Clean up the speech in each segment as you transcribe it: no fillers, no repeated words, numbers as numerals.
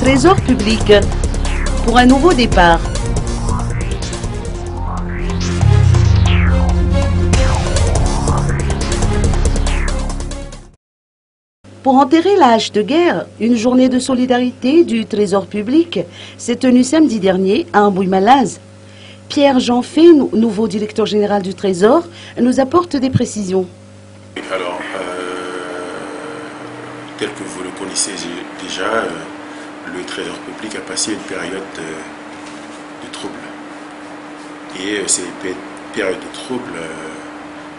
Trésor public pour un nouveau départ. Pour enterrer la hache de guerre, une journée de solidarité du Trésor public s'est tenue samedi dernier à Ambouy-Malaz. Pierre-Jean Fay, nouveau directeur général du Trésor, nous apporte des précisions. Alors, tel que vous le connaissez déjà, le Trésor public a passé une période de trouble. Et ces périodes de trouble,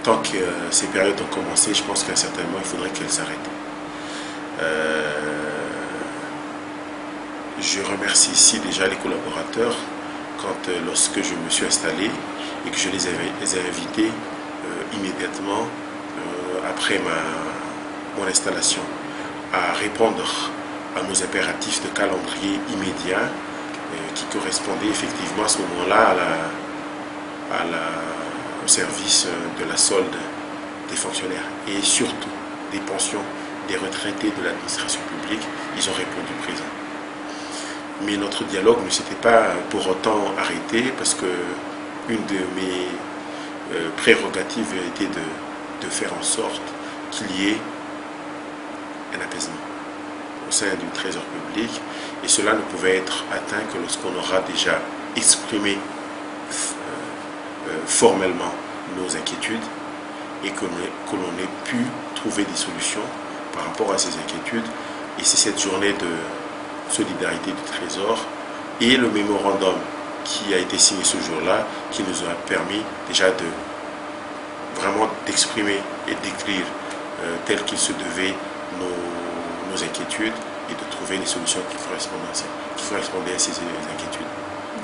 tant que ces périodes ont commencé, je pense qu'à un certain moment, il faudrait qu'elles s'arrêtent. Je remercie ici déjà les collaborateurs lorsque je me suis installé et que je les ai invités immédiatement après mon installation à répondre à nos impératifs de calendrier immédiat qui correspondaient effectivement à ce moment-là au service de la solde des fonctionnaires et surtout des pensions des retraités de l'administration publique. Ils ont répondu présent. Mais notre dialogue ne s'était pas pour autant arrêté parce que une de mes prérogatives était de faire en sorte qu'il y ait un apaisement au sein du Trésor public, et cela ne pouvait être atteint que lorsqu'on aura déjà exprimé formellement nos inquiétudes et que l'on ait pu trouver des solutions par rapport à ces inquiétudes. Et c'est cette journée de solidarité du Trésor et le mémorandum qui a été signé ce jour-là qui nous a permis déjà vraiment d'exprimer et d'écrire tel qu'il se devait nos inquiétudes et de trouver des solutions qui correspondaient à ces inquiétudes.